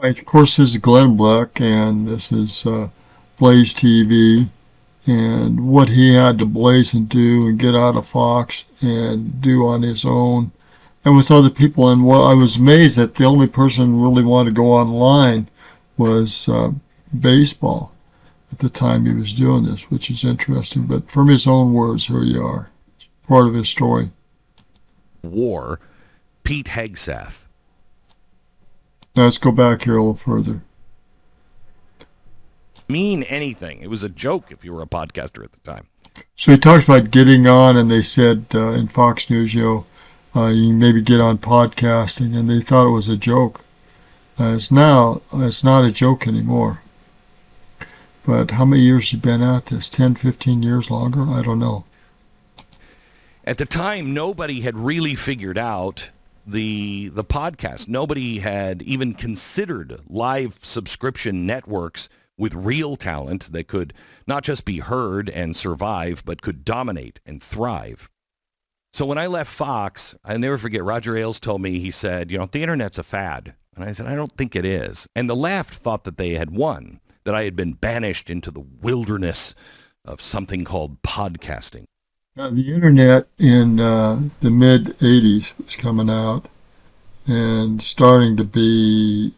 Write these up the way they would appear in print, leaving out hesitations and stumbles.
Of course, this is Glenn Beck, and this is Blaze TV, and what he had to blaze and do and get out of Fox and do on his own and with other people. And what I was amazed that the only person who really wanted to go online was baseball at the time he was doing this, which is interesting. But from his own words, here you are, part of his story. War, Pete Hegseth. Now let's go back here a little further. Mean anything. It was a joke if you were a podcaster at the time. So he talks about getting on, and they said in Fox News, you maybe get on podcasting, and they thought it was a joke. It's not a joke anymore. But how many years have you been at this? 10, 15 years longer? I don't know. At the time, nobody had really figured out the podcast. Nobody had even considered live subscription networks with real talent that could not just be heard and survive, but could dominate and thrive. So when I left Fox, I never forget, Roger Ailes told me, he said, the internet's a fad. And I said, I don't think it is. And the left thought that they had won, that I had been banished into the wilderness of something called podcasting. The internet in the mid-'80s was coming out and starting to be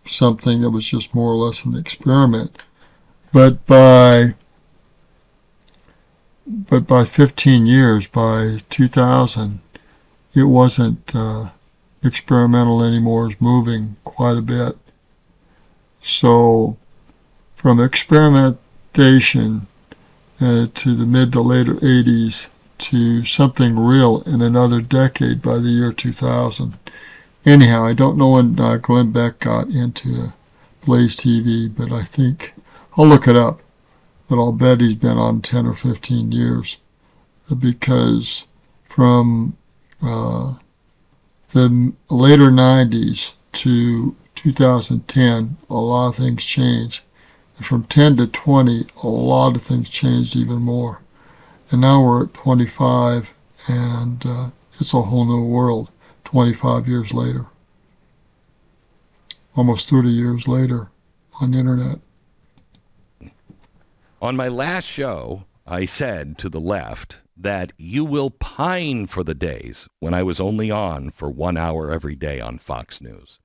something that was just more or less an experiment. But by 15 years, by 2000, it wasn't experimental anymore. It was moving quite a bit. So from experimentation to the mid to later 80s to something real in another decade by the year 2000. Anyhow, I don't know when Glenn Beck got into Blaze TV, but I think, I'll look it up, but I'll bet he's been on 10 or 15 years, because from the later 90s to 2010, a lot of things changed. And from 10 to 20, a lot of things changed even more. And now we're at 25, and it's a whole new world 25 years later. Almost 30 years later on the internet. On my last show, I said to the left that you will pine for the days when I was only on for 1 hour every day on Fox News.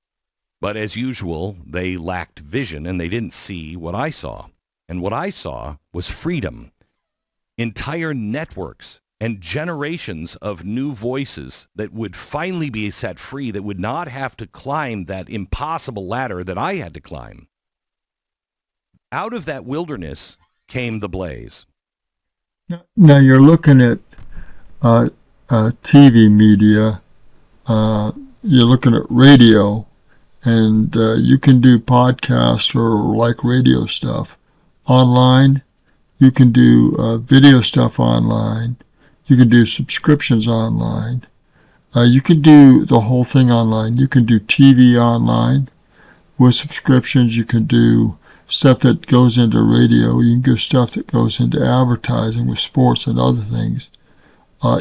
But as usual, they lacked vision and they didn't see what I saw. And what I saw was freedom. Entire networks and generations of new voices that would finally be set free, that would not have to climb that impossible ladder that I had to climb. Out of that wilderness came the blaze. Now you're looking at TV media, you're looking at radio, and you can do podcasts or like radio stuff online. You can do video stuff online. You can do subscriptions online. You can do the whole thing online. You can do TV online with subscriptions. You can do stuff that goes into radio. You can do stuff that goes into advertising with sports and other things.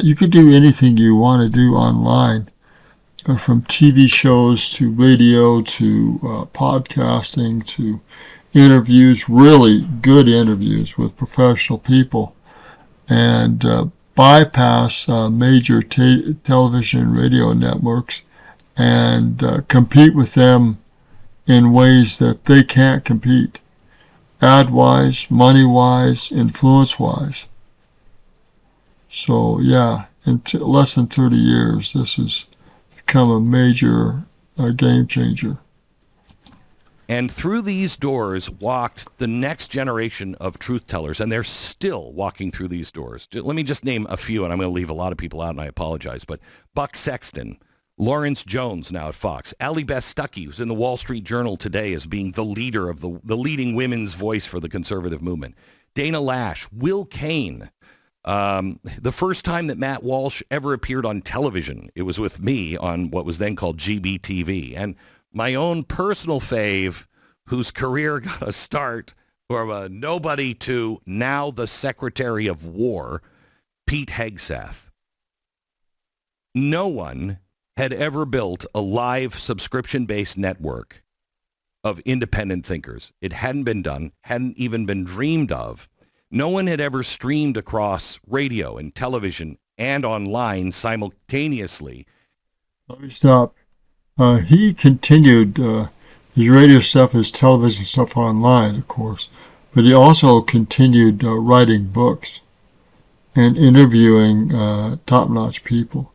You can do anything you want to do online, from TV shows to radio to podcasting to interviews, really good interviews with professional people, and bypass major television and radio networks and compete with them in ways that they can't compete, ad-wise, money-wise, influence-wise. So yeah, in less than 30 years, this has become a major game changer. And through these doors walked the next generation of truth tellers, and they're still walking through these doors. Let me just name a few, and I'm going to leave a lot of people out, and I apologize. But Buck Sexton, Lawrence Jones now at Fox, Allie Beth Stuckey, who's in the Wall Street Journal today as being the leader of the leading women's voice for the conservative movement, Dana Lash, Will Cain. The first time that Matt Walsh ever appeared on television, it was with me on what was then called GBTV. And my own personal fave, whose career got a start from a nobody to now the Secretary of War, Pete Hegseth. No one had ever built a live subscription-based network of independent thinkers. It hadn't been done, hadn't even been dreamed of. No one had ever streamed across radio and television and online simultaneously. Let me stop. He continued his radio stuff, his television stuff online, of course, but he also continued writing books and interviewing top-notch people.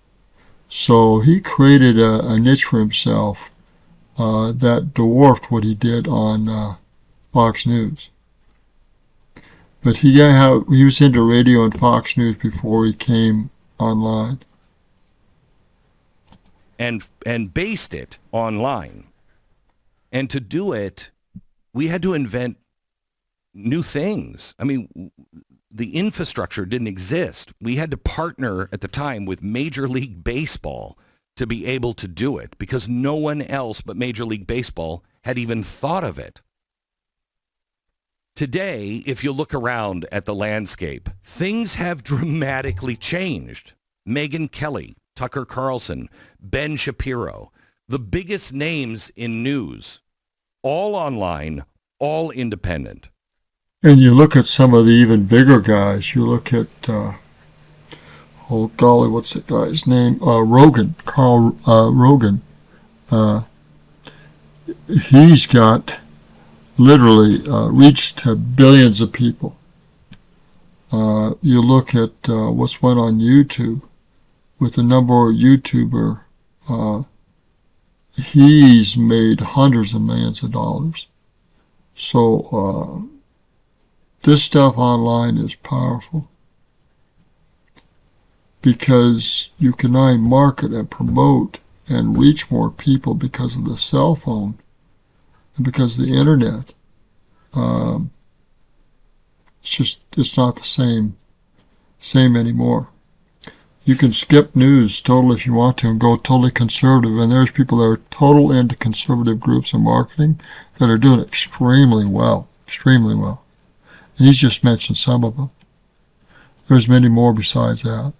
So he created a niche for himself that dwarfed what he did on Fox News. But he was into radio and Fox News before he came online. And based it online. And to do it, we had to invent new things. I mean, the infrastructure didn't exist. We had to partner at the time with Major League Baseball to be able to do it because no one else but Major League Baseball had even thought of it. Today, if you look around at the landscape, things have dramatically changed. Megyn Kelly, Tucker Carlson, Ben Shapiro, the biggest names in news, all online, all independent. And you look at some of the even bigger guys. You look at, oh golly, what's that guy's name? Rogan, Carl Rogan. He's got literally reached to billions of people. You look at what's went on YouTube with the number of YouTuber. He's made hundreds of millions of dollars. So this stuff online is powerful because you can now market and promote and reach more people because of the cell phone and because of the internet. It's not the same anymore. You can skip news totally if you want to and go totally conservative, and there's people that are total into conservative groups and marketing that are doing extremely well. And he's just mentioned some of them. There's many more besides that.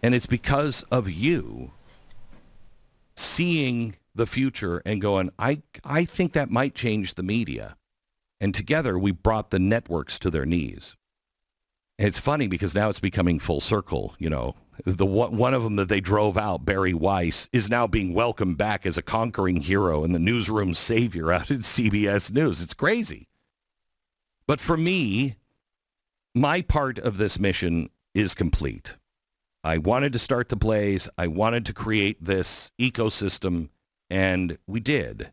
And it's because of you seeing the future and going, I think that might change the media. And together we brought the networks to their knees. And it's funny because now it's becoming full circle. You know, one of them that they drove out, Barry Weiss, is now being welcomed back as a conquering hero and the newsroom savior out at CBS News. It's crazy. But for me, my part of this mission is complete. I wanted to start the Blaze. I wanted to create this ecosystem, and we did.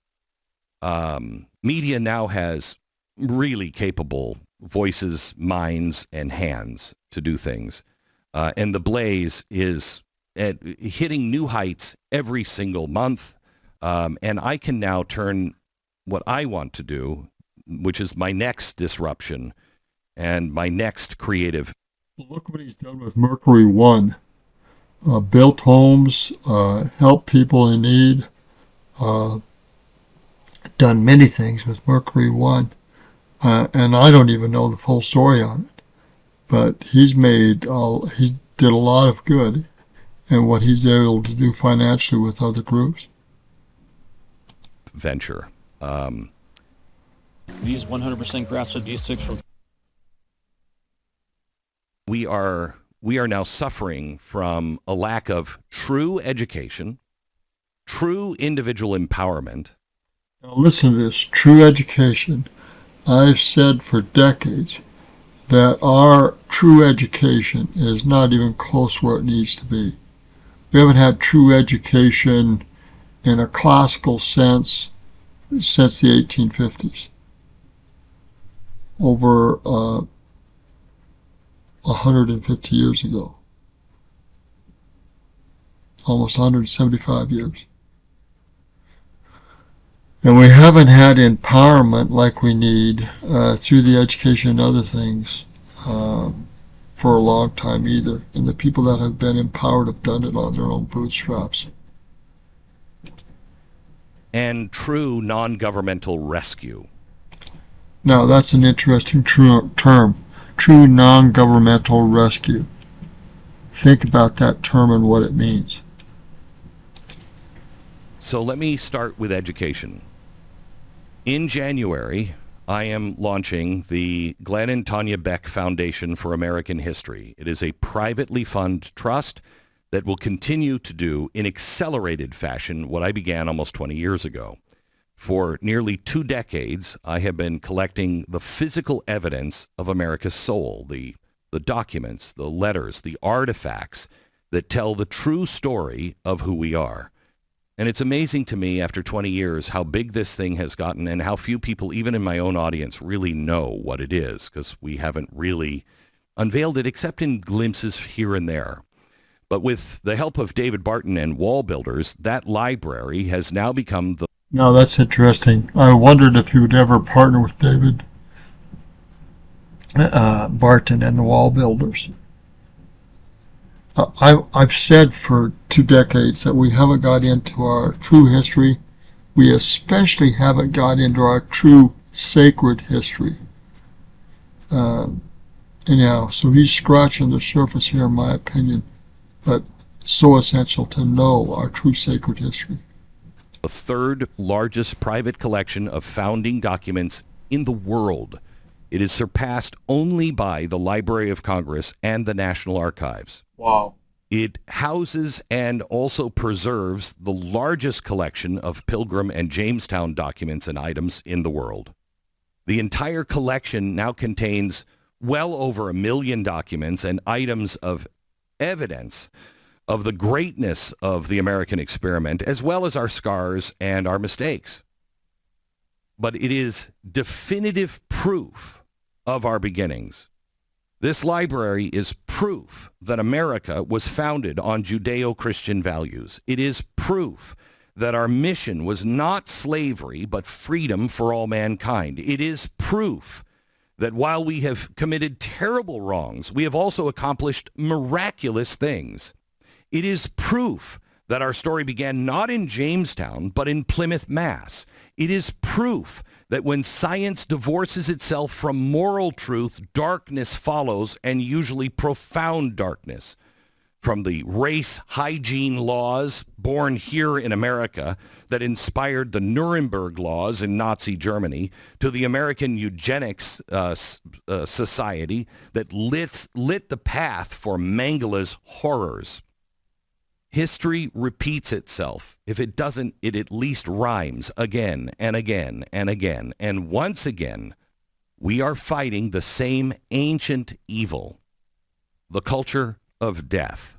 Media now has really capable voices, minds, and hands to do things. And the Blaze is hitting new heights every single month. And I can now turn what I want to do, which is my next disruption and my next creative. Look what he's done with Mercury One. Built homes, helped people in need, done many things with Mercury One. And I don't even know the full story on it, but he did a lot of good in what he's able to do financially with other groups. Venture. These 100% grass-fed beef sticks from. We are now suffering from a lack of true education, true individual empowerment. Now listen to this, true education. I've said for decades that our true education is not even close where it needs to be. We haven't had true education in a classical sense since the 1850s. Over 150 years ago. Almost 175 years. And we haven't had empowerment like we need through the education and other things for a long time either. And the people that have been empowered have done it on their own bootstraps. And true non-governmental rescue. Now that's an interesting term. True non-governmental rescue. Think about that term and what it means. So let me start with education. In January, I am launching the Glenn and Tanya Beck Foundation for American History. It is a privately funded trust that will continue to do in accelerated fashion what I began almost 20 years ago. For nearly 2 decades, I have been collecting the physical evidence of America's soul, the documents, the letters, the artifacts that tell the true story of who we are. And it's amazing to me after 20 years how big this thing has gotten and how few people, even in my own audience, really know what it is, because we haven't really unveiled it except in glimpses here and there. But with the help of David Barton and Wall Builders, that library has now become the... Now that's interesting. I wondered if you would ever partner with David Barton and the Wall Builders. I've said for 2 decades that we haven't got into our true history. We especially haven't got into our true sacred history. Anyhow, so he's scratching the surface here, in my opinion, but so essential to know our true sacred history. The third largest private collection of founding documents in the world. It is surpassed only by the Library of Congress and the National Archives. Wow. It houses and also preserves the largest collection of Pilgrim and Jamestown documents and items in the world. The entire collection now contains well over 1 million documents and items of evidence of the greatness of the American experiment, as well as our scars and our mistakes. But it is definitive proof of our beginnings. This library is proof that America was founded on Judeo-Christian values. It is proof that our mission was not slavery, but freedom for all mankind. It is proof that while we have committed terrible wrongs, we have also accomplished miraculous things. It is proof that our story began not in Jamestown, but in Plymouth, Mass. It is proof that when science divorces itself from moral truth, darkness follows, and usually profound darkness. From the race hygiene laws born here in America that inspired the Nuremberg laws in Nazi Germany, to the American eugenics society that lit the path for Mengele's horrors. History repeats itself. If it doesn't, it at least rhymes again and again and again. And once again, we are fighting the same ancient evil, the culture of death.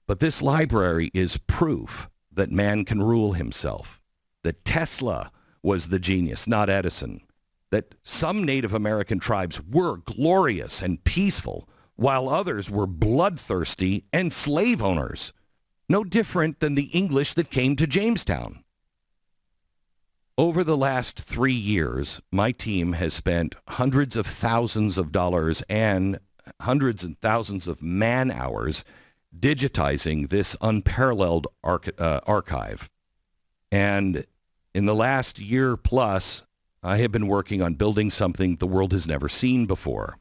But this library is proof that man can rule himself, that Tesla was the genius, not Edison, that some Native American tribes were glorious and peaceful, while others were bloodthirsty and slave owners, no different than the English that came to Jamestown. Over the last 3 years, my team has spent hundreds of thousands of dollars and hundreds and thousands of man-hours digitizing this unparalleled archive. And in the last year plus, I have been working on building something the world has never seen before.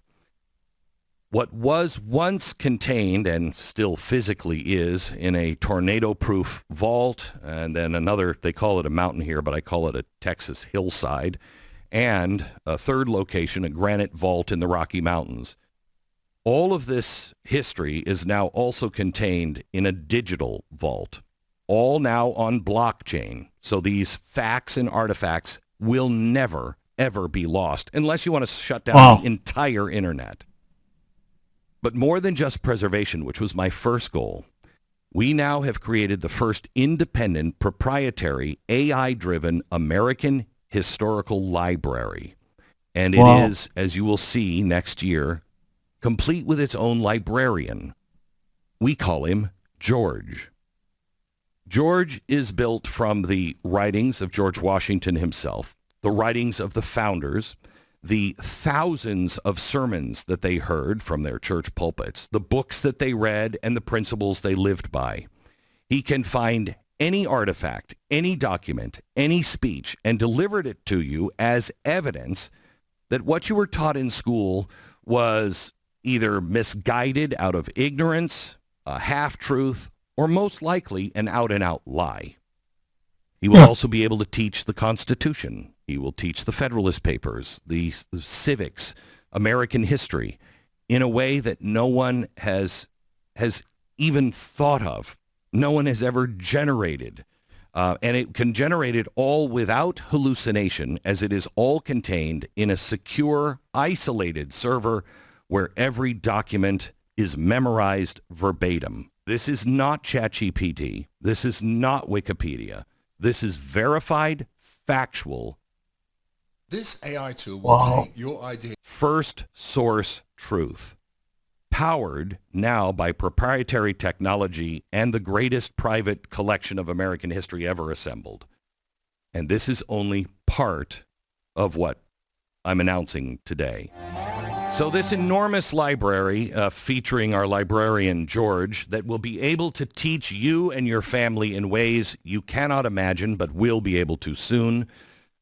What was once contained, and still physically is, in a tornado-proof vault, and then another, they call it a mountain here, but I call it a Texas hillside, and a third location, a granite vault in the Rocky Mountains. All of this history is now also contained in a digital vault, all now on blockchain. So these facts and artifacts will never, ever be lost, unless you want to shut down the entire internet. But more than just preservation, which was my first goal, we now have created the first independent, proprietary, AI-driven American historical library. And it is, as you will see next year, complete with its own librarian. We call him George. George is built from the writings of George Washington himself, the writings of the founders, the thousands of sermons that they heard from their church pulpits, the books that they read, and the principles they lived by. He can find any artifact, any document, any speech, and deliver it to you as evidence that what you were taught in school was either misguided out of ignorance, a half-truth, or most likely an out-and-out lie. He will Yeah. also be able to teach the Constitution. He will teach the Federalist Papers, the civics, American history, in a way that no one has even thought of. No one has ever generated. And it can generate it all without hallucination, as it is all contained in a secure, isolated server where every document is memorized verbatim. This is not ChatGPT. This is not Wikipedia. This is verified, factual, This AI tool will Wow. take your idea. first source truth, powered now by proprietary technology and the greatest private collection of American history ever assembled. And this is only part of what I'm announcing today. So this enormous library featuring our librarian, George, that will be able to teach you and your family in ways you cannot imagine, but will be able to soon.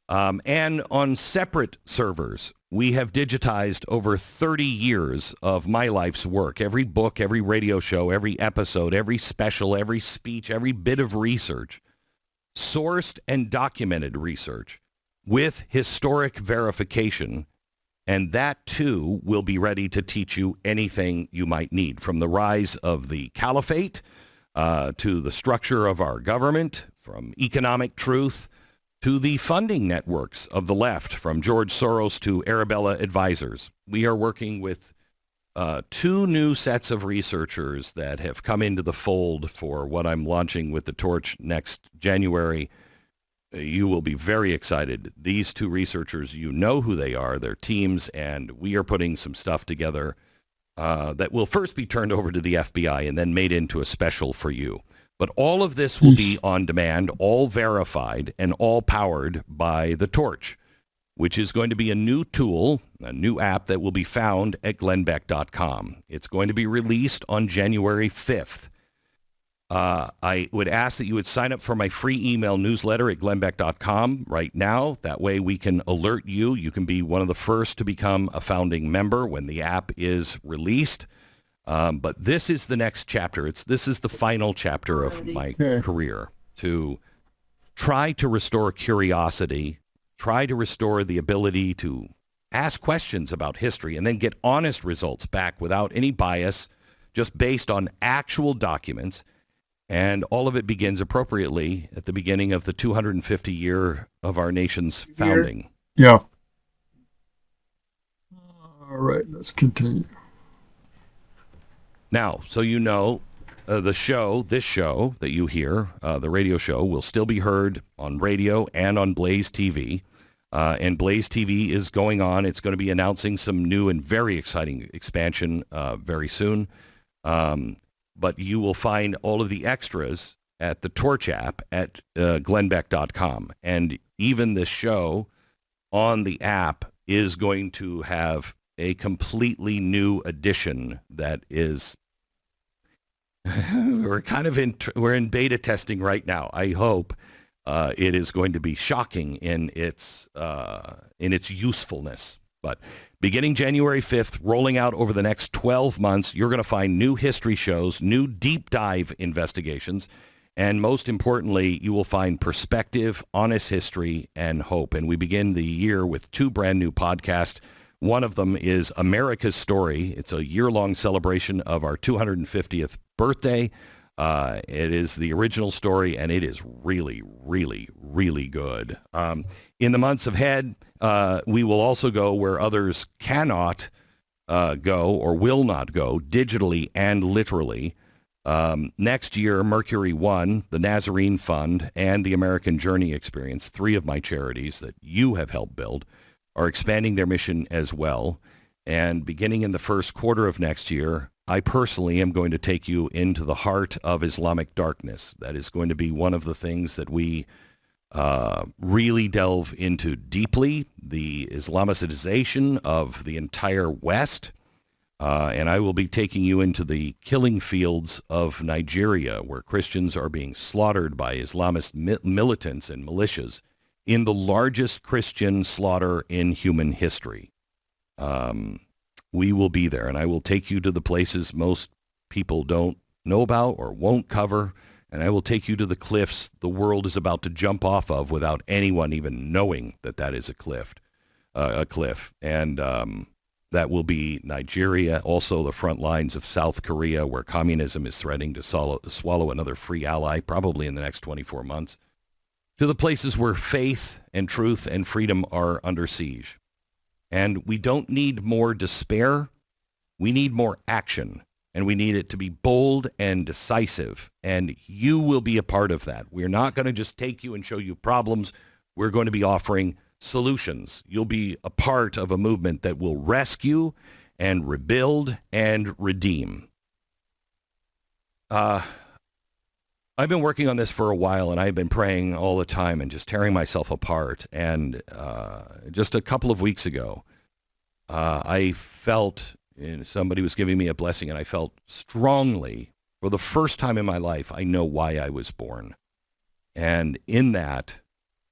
And on separate servers, we have digitized over 30 years of my life's work. Every book, every radio show, every episode, every special, every speech, every bit of research, sourced and documented research with historic verification. And that, too, will be ready to teach you anything you might need, from the rise of the caliphate to the structure of our government, from economic truth to the funding networks of the left, from George Soros to Arabella Advisors. We are working with two new sets of researchers that have come into the fold for what I'm launching with the Torch next January. You will be very excited. These two researchers, you know who they are, their teams, and we are putting some stuff together that will first be turned over to the FBI and then made into a special for you. But all of this will be on demand, all verified, and all powered by the Torch, which is going to be a new tool, a new app that will be found at glennbeck.com. It's going to be released on January 5th. I would ask that you would sign up for my free email newsletter at glennbeck.com right now. That way we can alert you. You can be one of the first to become a founding member when the app is released. But this is the next chapter. This is the final chapter of my career, to try to restore curiosity, try to restore the ability to ask questions about history and then get honest results back without any bias, just based on actual documents. And all of it begins appropriately at the beginning of the 250 year of our nation's founding. Yeah. All right, let's continue. Now, so you know, this show that you hear, the radio show, will still be heard on radio and on Blaze TV. And Blaze TV is going on. It's going to be announcing some new and very exciting expansion very soon. But you will find all of the extras at the Torch app at glennbeck.com. And even this show on the app is going to have a completely new edition that is we're in beta testing right now. I hope it is going to be shocking in its usefulness. But beginning January 5th, rolling out over the next 12 months, you're going to find new history shows, new deep dive investigations, and most importantly, you will find perspective, honest history, and hope. And we begin the year with two brand new podcasts. One of them is America's Story. It's a year-long celebration of our 250th birthday. It is the original story, and it is really, really, really good. In the months ahead, we will also go where others cannot go or will not go, digitally and literally. Next year, Mercury One, the Nazarene Fund, and the American Journey Experience, three of my charities that you have helped build, are expanding their mission as well. And beginning in the first quarter of next year, I personally am going to take you into the heart of Islamic darkness. That is going to be one of the things that we really delve into deeply, the Islamicization of the entire West. And I will be taking you into the killing fields of Nigeria, where Christians are being slaughtered by Islamist militants and militias in the largest Christian slaughter in human history. We will be there, and I will take you to the places most people don't know about or won't cover, and I will take you to the cliffs the world is about to jump off of without anyone even knowing that that is a cliff. And that will be Nigeria, also the front lines of South Korea, where communism is threatening to swallow another free ally, probably in the next 24 months, to the places where faith and truth and freedom are under siege. And we don't need more despair. We need more action. And we need it to be bold and decisive. And you will be a part of that. We're not going to just take you and show you problems. We're going to be offering solutions. You'll be a part of a movement that will rescue and rebuild and redeem. I've been working on this for a while, and I've been praying all the time and just tearing myself apart. And just a couple of weeks ago, I felt somebody was giving me a blessing, and I felt strongly, for the first time in my life, I know why I was born. And in that,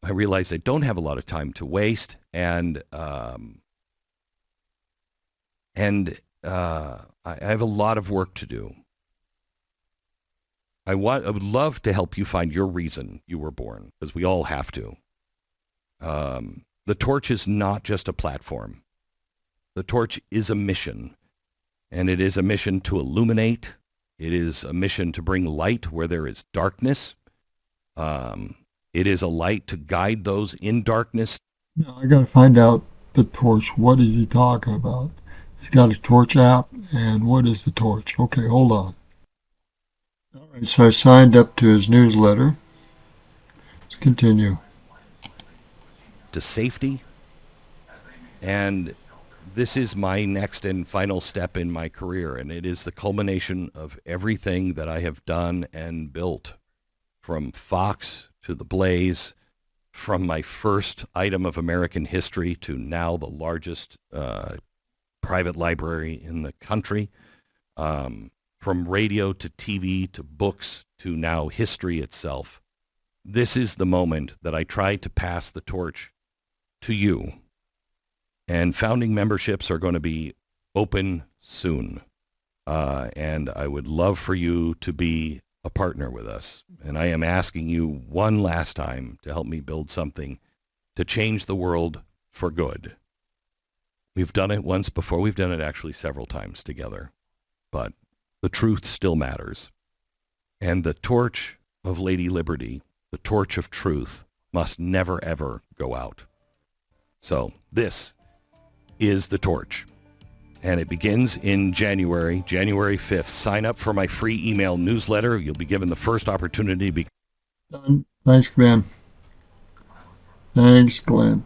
I realized I don't have a lot of time to waste, and I have a lot of work to do. I would love to help you find your reason you were born, because we all have to. The torch is not just a platform. The torch is a mission, and it is a mission to illuminate. It is a mission to bring light where there is darkness. It is a light to guide those in darkness. Now, I got to find out the torch. What is he talking about? He's got a torch app, and what is the torch? Okay, hold on. All right, so I signed up to his newsletter. Let's continue. To safety. And this is my next and final step in my career, and it is the culmination of everything that I have done and built, from Fox to the Blaze, from my first item of American history to now the largest private library in the country, from radio to TV to books to now history itself. This is the moment that I tried to pass the torch to you. And founding memberships are going to be open soon. And I would love for you to be a partner with us. And I am asking you one last time to help me build something to change the world for good. We've done it once before. We've done it actually several times together. But the truth still matters. And the torch of Lady Liberty, the torch of truth, must never, ever go out. So this is the torch. And it begins in January 5th. Sign up for my free email newsletter. You'll be given the first opportunity. Done. Thanks, Glenn. Thanks, Glenn.